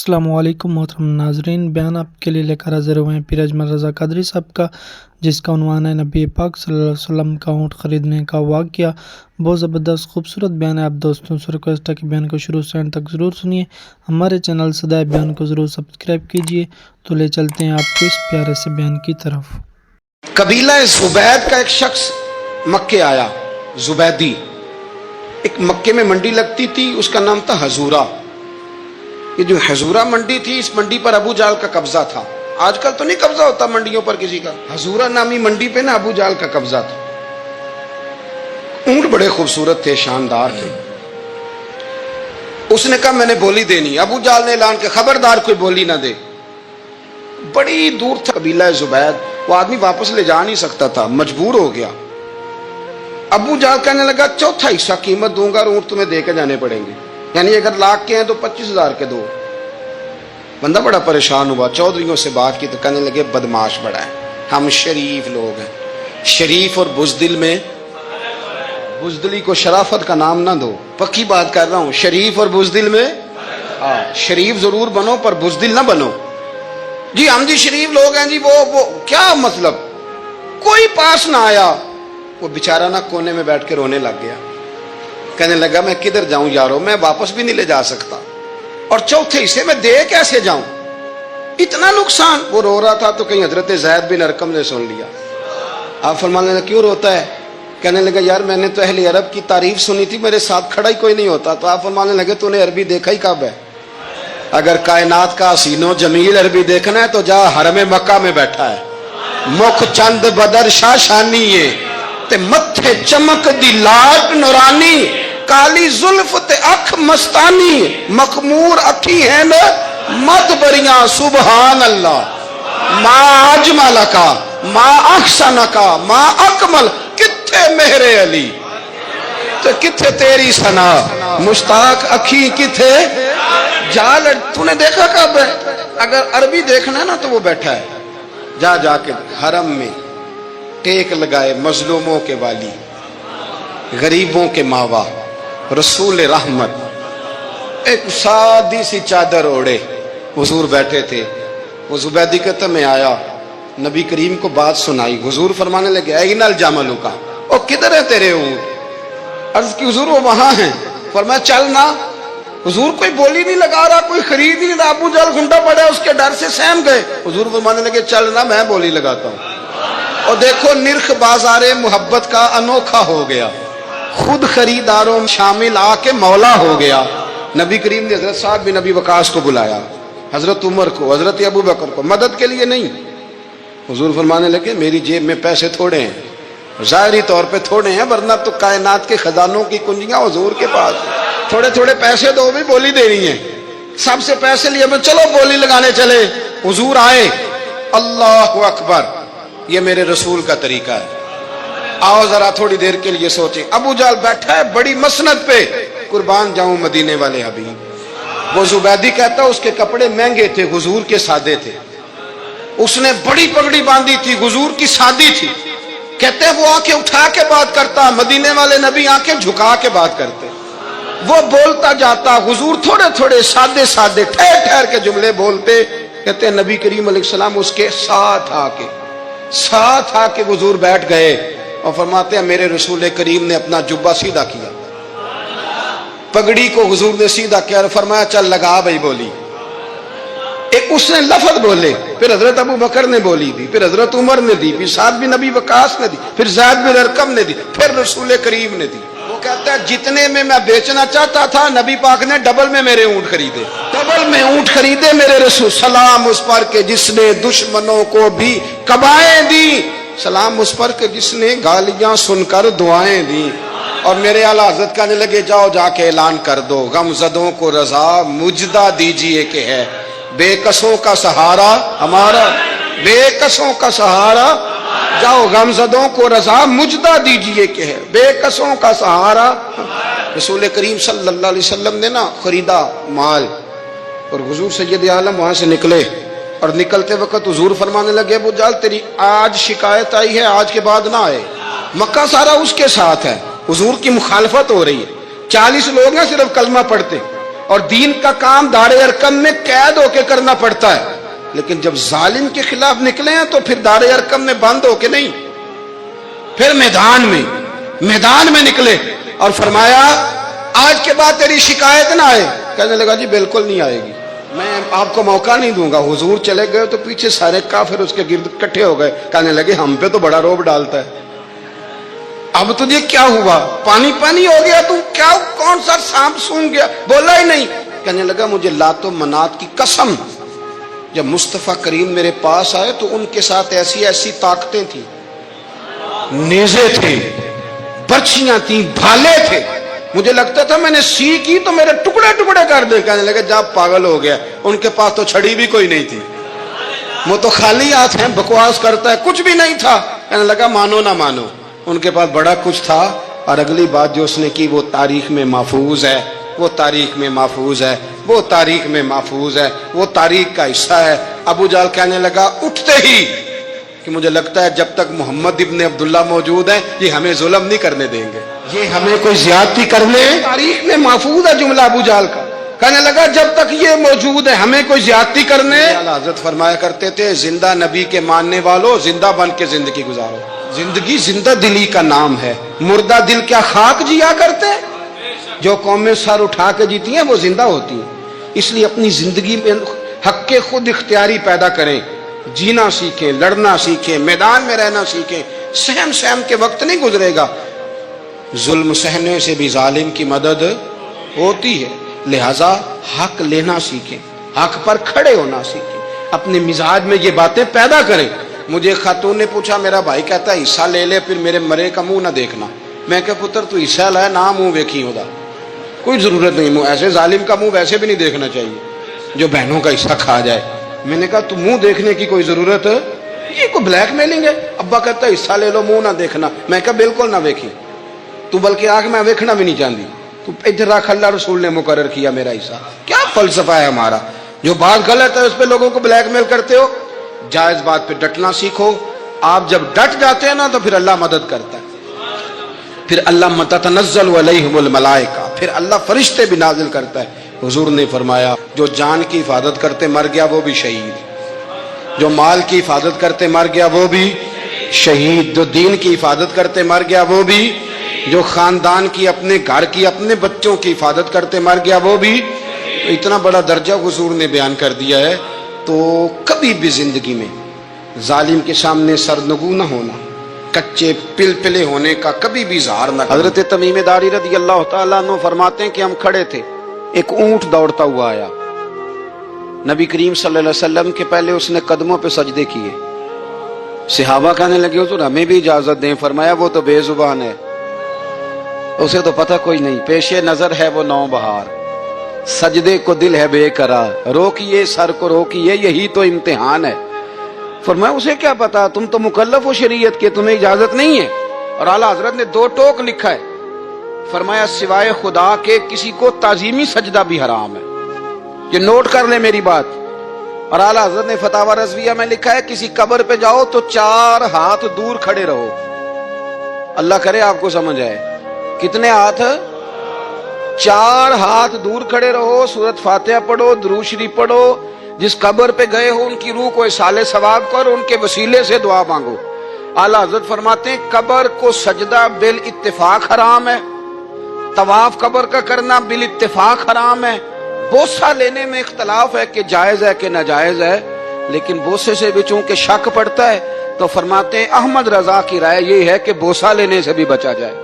السلام علیکم محترم ناظرین، بیان آپ کے لیے لے کر حاضر ہوئے ہیں پیر اجمل رضا قادری صاحب کا، جس کا عنوان ہے نبی پاک صلی اللہ علیہ وسلم کا اونٹ خریدنے کا واقعہ۔ بہت زبردست خوبصورت بیان ہے۔ آپ دوستوں سے ریکویسٹ ہے کہ بیان کو شروع سے اینڈ تک ضرور سنیے۔ ہمارے چینل صدائے بیان کو ضرور سبسکرائب کیجیے۔ تو لے چلتے ہیں آپ کو اس پیارے سے بیان کی طرف۔ قبیلہ زبید کا ایک شخص مکے آیا، زبیدی۔ ایک مکے میں منڈی لگتی تھی، اس کا نام تھا حضورہ۔ یہ جو حضورہ منڈی تھی، اس منڈی پر ابو جہل کا قبضہ تھا۔ آج کل تو نہیں قبضہ ہوتا منڈیوں پر کسی کا، حضورہ نامی منڈی پہ نا ابو جہل کا قبضہ تھا۔ اونٹ بڑے خوبصورت تھے، شاندار تھے۔ اس نے کہا میں نے بولی دینی۔ ابو جہل نے اعلان کیا خبردار کوئی بولی نہ دے۔ بڑی دور تھا قبیلہ زبید، وہ آدمی واپس لے جا نہیں سکتا تھا، مجبور ہو گیا۔ ابو جہل کہنے لگا چوتھا حصہ قیمت دوں گا اور اونٹ تمہیں دے کے جانے پڑیں گے، یعنی اگر لاکھ کے ہیں تو 25,000 کے دو۔ بندہ بڑا پریشان ہوا، چودھریوں سے بات کی تو کہنے لگے بدماش بڑا ہے، ہم شریف لوگ ہیں، شریف اور بزدل میں، بزدلی کو شرافت کا نام نہ دو، پکی بات کر رہا ہوں، شریف اور بزدل میں شریف ضرور بنو پر بزدل نہ بنو۔ جی ہم جی شریف لوگ ہیں جی، وہ کیا مطلب؟ کوئی پاس نہ آیا، وہ بیچارہ نہ کونے میں بیٹھ کے رونے لگ گیا، کہنے لگا میں کدھر جاؤں یارو، میں واپس بھی نہیں لے جا سکتا، اور چوتھے حصے میں دے کیسے جاؤں، اتنا نقصان۔ وہ رو رہا تھا تو کہیں حضرت زید بن ارقم نے سن لیا۔ آپ فرمانے لگے کیوں روتا ہے؟ کہنے لگا یار میں نے تو اہل عرب کی تعریف سنی تھی، میرے ساتھ کھڑا ہی کوئی نہیں ہوتا۔ تو آپ فرمانے لگے تو نے عربی دیکھا ہی کب ہے؟ اگر کائنات کا حسین و جمیل عربی دیکھنا ہے تو جا حرم مکہ میں بیٹھا ہے، مکھ چند بدر شاہ شانی ہے تے متھے چمک دی لاٹ نورانی، کالی زلف تے اکھ مستانی، مخمور اکھی ہیں نا مت بریاں سبحان اللہ، ما اجمل کا ما احسن کا ما اکمل، کتھے مہر علی تے کتھے تیری ثنا، مشتاق اکھی کتھے جال۔ تو نے دیکھا کب ہے؟ اگر عربی دیکھنا ہے نا تو وہ بیٹھا ہے، جا کے حرم میں ٹیک لگائے، مظلوموں کے والی، غریبوں کے ماوا، رسول رحمت، ایک سادی سی چادر اوڑے حضور بیٹھے تھے۔ وہ زبیدی کہتا میں آیا، نبی کریم کو بات سنائی، حضور فرمانے لگے این الجمل کا، او کدھر ہے تیرے اونٹ؟ عرض کی حضور وہ وہاں ہیں۔ فرمایا چل نہ۔ حضور کوئی بولی نہیں لگا رہا، کوئی خرید نہیں رہا، ابو جہل گھنٹا پڑا اس کے ڈر سے سہم گئے۔ حضور فرمانے لگے چل نہ، میں بولی لگاتا ہوں۔ اور دیکھو نرخ بازار محبت کا انوکھا ہو گیا، خود خریداروں شامل آ کے مولا ہو گیا۔ نبی کریم نے حضرت صاحب بن ابی وقاص کو بلایا، حضرت عمر کو، حضرت ابو بکر کو، مدد کے لیے نہیں۔ حضور فرمانے لگے میری جیب میں پیسے تھوڑے ہیں، ظاہری طور پہ تھوڑے ہیں، ورنہ تو کائنات کے خزانوں کی کنجیاں حضور کے پاس، تھوڑے تھوڑے پیسے دو بھی بولی دینی ہے۔ سب سے پیسے لیے چلو بولی لگانے چلے۔ حضور آئے، اللہ اکبر، یہ میرے رسول کا طریقہ ہے، آؤ ذرا تھوڑی دیر کے لیے سوچیں۔ ابو جہل بیٹھا ہے بڑی مسند پہ، قربان جاؤں مدینے والے حبیب۔ وہ زبیدی کہتا اس کے کپڑے مہنگے تھے، حضور کے سادے تھے، اس نے بڑی پگڑی باندھی تھی، حضور کی سادی تھی۔ کہتے ہیں وہ آنکھیں اٹھا کے بات کرتا، مدینے والے نبی آنکھیں جھکا کے بات کرتے۔ وہ بولتا جاتا، حضور تھوڑے تھوڑے سادے سادے ٹھہر ٹھہر کے جملے بولتے۔ کہتے ہیں نبی کریم علیہ السلام اس کے ساتھ آ کے حضور بیٹھ گئے اور فرماتے ہیں میرے رسول کریم نے اپنا جبہ سیدھا کیا، پگڑی کو حضور نے سیدھا کیا اور فرمایا چل لگا بھائی بولی۔ ایک اس نے لفظ بولے، پھر حضرت ابو بکر نے بولی دی، پھر حضرت عمر نے دی، پھر سعد بن ابی وقاص نے دی، پھر زید بن ارقم نے دی، پھر رسول کریم نے دی۔ وہ کہتا ہے جتنے میں بیچنا چاہتا تھا نبی پاک نے ڈبل میں میرے اونٹ خریدے، ڈبل میں اونٹ خریدے میرے رسول۔ سلام اس پر کہ جس نے دشمنوں کو بھی کبائیں دی، سلام اس پر کہ جس نے گالیاں سن کر دعائیں دی۔ اور میرے اعلیٰ حضرت کہنے لگے جاؤ جا کے اعلان کر دو، غم زدوں کو رضا مجدہ دیجئے کہ ہے بے کسوں کا سہارا ہمارا، بے کسوں کا سہارا، جاؤ غم زدوں کو رضا مجدہ دیجئے کہ ہے بے کسوں کا سہارا۔ رسول کریم صلی اللہ علیہ وسلم نے نا خریدا مال، اور حضور سید عالم وہاں سے نکلے، اور نکلتے وقت حضور فرمانے لگے ابو جہل تیری آج شکایت آئی ہے، آج کے بعد نہ آئے، مکہ سارا اس کے ساتھ ہے، حضور کی مخالفت ہو رہی ہے، 40 لوگ ہیں صرف کلمہ پڑھتے، اور دین کا کام دار ارکم میں قید ہو کے کرنا پڑتا ہے، لیکن جب ظالم کے خلاف نکلے ہیں تو پھر دار ارکم میں بند ہو کے نہیں، پھر میدان میں نکلے اور فرمایا آج کے بعد تیری شکایت نہ آئے. کہنے لگا جی بالکل نہیں آئے گی، میں آپ کو موقع نہیں دوں گا. حضور چلے گئے تو پیچھے سارے کافر اس کے گرد اکٹھے ہو گئے، کہنے لگے ہم پہ تو بڑا روب ڈالتا ہے، اب تجھے کیا ہوا، پانی پانی ہو گیا، تو کیا کون سا سانپ سونگ گیا، بولا ہی نہیں. کہنے لگا مجھے لات و منات کی قسم، جب مصطفیٰ کریم میرے پاس آئے تو ان کے ساتھ ایسی ایسی طاقتیں تھیں، نیزے تھے، برچیاں تھیں، بھالے تھے، مجھے لگتا تھا میں نے سی کی تو میرے ٹکڑے ٹکڑے کر دے. کہنے لگے جب پاگل ہو گیا، ان کے پاس تو چھڑی بھی کوئی نہیں تھی، وہ تو خالی ہاتھ ہیں، بکواس کرتا ہے، کچھ بھی نہیں تھا. کہنے لگا مانو نہ مانو، ان کے پاس بڑا کچھ تھا. اور اگلی بات جو اس نے کی وہ تاریخ میں محفوظ ہے، وہ تاریخ میں محفوظ ہے، وہ تاریخ میں محفوظ ہے، وہ تاریخ کا حصہ ہے. ابو جہل کہنے لگا اٹھتے ہی کہ مجھے لگتا ہے جب تک محمد ابن عبداللہ موجود ہیں یہ ہمیں ظلم نہیں کرنے دیں گے، یہ ہمیں کوئی زیادتی کرنے، تاریخ میں محفوظ ہے جملہ ابو جہل کا. کہنے لگا جب تک یہ موجود ہے ہمیں کوئی زیادتی کرنے. حضرت فرمایا کرتے تھے زندہ نبی کے ماننے والوں زندہ بن کے زندگی گزارو. زندگی زندہ دلی کا نام ہے، مردہ دل کیا خاک جیا کرتے؟ جو قومیں سر اٹھا کے جیتی ہیں وہ زندہ ہوتی ہیں. اس لیے اپنی زندگی میں حق کے خود اختیاری پیدا کریں، جینا سیکھیں، لڑنا سیکھیں، میدان میں رہنا سیکھیں. سہم کے وقت نہیں گزرے گا، ظلم سہنے سے بھی ظالم کی مدد ہوتی ہے. لہذا حق لینا سیکھیں، حق پر کھڑے ہونا سیکھیں، اپنے مزاج میں یہ باتیں پیدا کریں. مجھے خاتون نے پوچھا، میرا بھائی کہتا ہے حصہ لے لے پھر میرے مرے کا منہ نہ دیکھنا. میں کہ پتر تو حصہ لائے نہ منہ ویکھی ہوگا، کوئی ضرورت نہیں، منہ ایسے ظالم کا منہ ویسے بھی نہیں دیکھنا چاہیے جو بہنوں کا حصہ کھا جائے. میں نے کہا تو منہ دیکھنے کی کوئی ضرورت، یہ کوئی بلیک میلنگ ہے؟ ابا کہتا ہے حصہ لے لو منہ نہ دیکھنا. میں کہا بالکل نہ ویکھی، تو بلکہ آنکھ میں ویکھنا بھی نہیں چاہتی، تو ادھر رکھ، اللہ رسول نے مقرر کیا میرا حصہ. کیا فلسفہ ہے ہمارا؟ جو بات غلط ہے اس پہ لوگوں کو بلیک میل کرتے ہو. جائز بات پہ ڈٹنا سیکھو. آپ جب ڈٹ جاتے ہیں نا تو پھر اللہ مدد کرتا ہے، پھر اللہ تتنزل علیہم الملائکہ، پھر اللہ فرشتے بھی نازل کرتا ہے. حضور نے فرمایا جو جان کی حفاظت کرتے مر گیا وہ بھی شہید، جو مال کی حفاظت کرتے مر گیا وہ بھی شہید، جو دین کی حفاظت کرتے مر گیا وہ بھی، جو خاندان کی، اپنے گھر کی، اپنے بچوں کی حفاظت کرتے مر گیا وہ بھی. اتنا بڑا درجہ حضور نے بیان کر دیا ہے. تو کبھی بھی زندگی میں ظالم کے سامنے سرنگو نہ ہونا، کچے پلپلے ہونے کا کبھی بھی اظہار نہ. حضرت تمیم داری رضی اللہ تعالیٰ عنہ فرماتے ہیں کہ ہم کھڑے تھے، ایک اونٹ دوڑتا ہوا آیا، نبی کریم صلی اللہ علیہ وسلم کے پہلے اس نے قدموں پہ سجدے کیے. صحابہ کہنے لگے حضور ہمیں بھی اجازت دیں. فرمایا وہ تو بے زبان ہے، اسے تو پتہ کوئی نہیں، پیش نظر ہے وہ نو بہار، سجدے کو دل ہے بے قرار، روکیے سر کو روکیے یہی تو امتحان ہے. فرمایا اسے کیا پتا، تم تو مکلف ہو شریعت کے، تمہیں اجازت نہیں ہے. اور اعلیٰ حضرت نے 2 ٹوک لکھا ہے، فرمایا سوائے خدا کے کسی کو تعظیمی سجدہ بھی حرام ہے. یہ نوٹ کر لیں میری بات. اور اعلیٰ حضرت نے فتاوی رضویہ میں لکھا ہے کسی قبر پہ جاؤ تو 4 ہاتھ دور کھڑے رہو. اللہ کرے آپ کو سمجھ آئے. کتنے ہاتھ؟ 4 ہاتھ دور کھڑے رہو، سورۃ فاتحہ پڑھو، درود شریف پڑھو، جس قبر پہ گئے ہو ان کی روح کو اصال ثواب کرو، ان کے وسیلے سے دعا مانگو. اعلیٰ حضرت فرماتے ہیں قبر کو سجدہ بالاتفاق حرام ہے، طواف قبر کا کرنا بالاتفاق حرام ہے. بوسہ لینے میں اختلاف ہے کہ جائز ہے کہ ناجائز ہے، لیکن بوسے سے بھی چونکہ شک پڑتا ہے تو فرماتے ہیں احمد رضا کی رائے یہ ہے کہ بوسہ لینے سے بھی بچا جائے.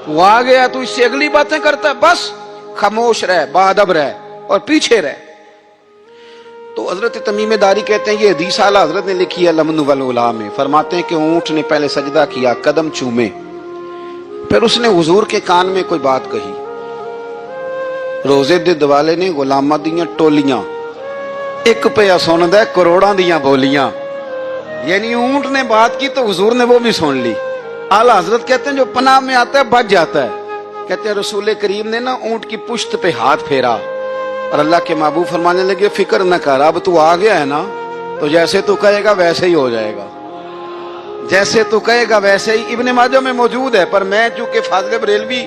وہ آ گیا تو اس سے اگلی باتیں کرتا ہے، بس خاموش رہ، باادب رہ اور پیچھے رہ. تو حضرت تمیم داری کہتے ہیں یہ حدیث اعلیٰ حضرت نے لکھی ہے لمن والعلا میں. فرماتے ہیں کہ اونٹ نے پہلے سجدہ کیا، قدم چومے، پھر اس نے حضور کے کان میں کوئی بات کہی. روزے دے دوالے نے غلاماں دیاں ٹولیاں، ایک پیا سن دے کروڑاں دیاں بولیاں. یعنی اونٹ نے بات کی تو حضور نے وہ بھی سن لی. اعلیٰ حضرت کہتے ہیں جو پناہ میں آتا ہے بچ جاتا ہے. کہتے ہیں رسول کریم نے نا اونٹ کی پشت پہ ہاتھ پھیرا اور اللہ کے محبوب فرمانے لگے فکر نہ کر، اب تو آ گیا ہے نا تو جیسے تو کہے گا ویسے ہی ہو جائے گا، جیسے تو کہے گا ویسے ہی. ابن ماجہ میں موجود ہے، پر میں چونکہ فاضل بریلوی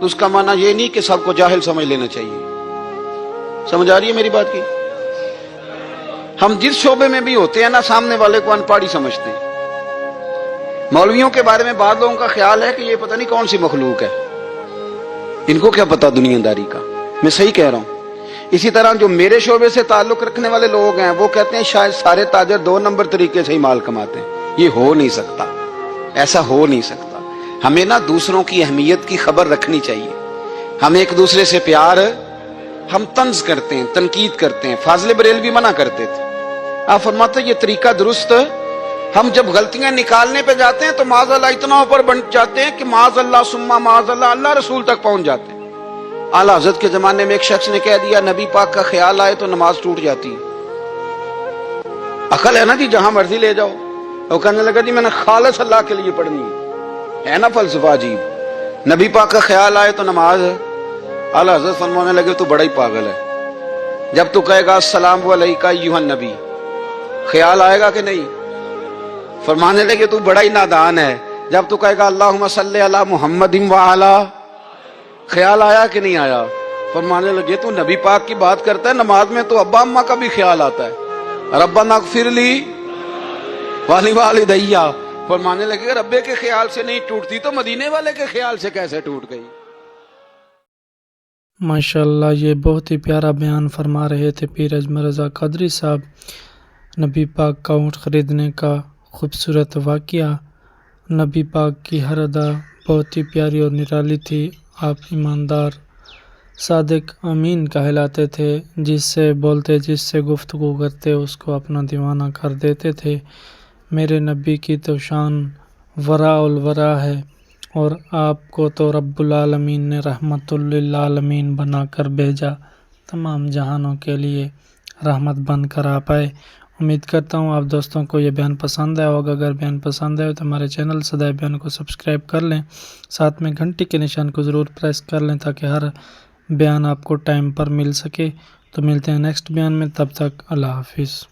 تو اس کا معنی یہ نہیں کہ سب کو جاہل سمجھ لینا چاہیے. سمجھ آ رہی ہے میری بات کی؟ ہم جس شعبے میں بھی ہوتے ہیں نا سامنے والے کو ان پڑھ ہی سمجھتے ہیں. مولویوں کے بارے میں بعض لوگوں کا خیال ہے کہ یہ پتہ نہیں کون سی مخلوق ہے، ان کو کیا پتا دنیا داری کا. میں صحیح کہہ رہا ہوں. اسی طرح جو میرے شعبے سے تعلق رکھنے والے لوگ ہیں وہ کہتے ہیں شاید سارے تاجر 2 نمبر طریقے سے ہی مال کماتے ہیں. یہ ہو نہیں سکتا، ایسا ہو نہیں سکتا. ہمیں نا دوسروں کی اہمیت کی خبر رکھنی چاہیے. ہم ایک دوسرے سے پیار، ہم طنز کرتے ہیں، تنقید کرتے ہیں. فاضل بریلوی منع کرتے تھے. آپ فرماتے یہ طریقہ درست. ہم جب غلطیاں نکالنے پہ جاتے ہیں تو معاذ اللہ اتنا اوپر بن جاتے ہیں کہ معاذ اللہ ثم معاذ اللہ اللہ رسول تک پہنچ جاتے ہیں. اعلیٰ حضرت کے زمانے میں ایک شخص نے کہہ دیا نبی پاک کا خیال آئے تو نماز ٹوٹ جاتی ہے. عقل ہے نا جی، جہاں مرضی لے جاؤ. وہ کہنے لگا جی میں نے خالص اللہ کے لیے پڑھنی ہے نا فلسفہ عجیب. نبی پاک کا خیال آئے تو نماز. اعلیٰ حضرت فرمانے لگے تو بڑا ہی پاگل ہے. جب تو کہے گا السلام علیکہ ایھا النبی، خیال آئے گا کہ نہیں؟ فرمانے لگے تو بڑا ہی نادان ہے. جب تو کہے گا اللہم صلی علی محمد وعلی، خیال آیا کہ نہیں آیا؟ فرمانے لگے تو نبی پاک کی بات کرتا ہے، نماز میں تو ابا اماں کا بھی خیال آتا ہے. ربنا اغفر لی والی والدیہ. فرمانے لگے ربے کے خیال سے نہیں ٹوٹتی تو مدینے والے کے خیال سے کیسے ٹوٹ گئی؟ ماشاءاللہ، یہ بہت ہی پیارا بیان فرما رہے تھے پیر اجمل رضا قادری صاحب. نبی پاک کا اونٹ خریدنے کا خوبصورت واقعہ. نبی پاک کی ہر ادا بہت ہی پیاری اور نرالی تھی. آپ ایماندار، صادق، امین کہلاتے تھے. جس سے بولتے، جس سے گفتگو کرتے اس کو اپنا دیوانہ کر دیتے تھے. میرے نبی کی تو شان وراء الورا ہے، اور آپ کو تو رب العالمین نے رحمت للعالمین بنا کر بھیجا، تمام جہانوں کے لیے رحمت بن کر آپ آئے. امید کرتا ہوں آپ دوستوں کو یہ بیان پسند آیا ہوگا. اگر بیان پسند آئے تو ہمارے چینل صدائے بیان کو سبسکرائب کر لیں، ساتھ میں گھنٹی کے نشان کو ضرور پریس کر لیں تاکہ ہر بیان آپ کو ٹائم پر مل سکے. تو ملتے ہیں نیکسٹ بیان میں، تب تک اللہ حافظ.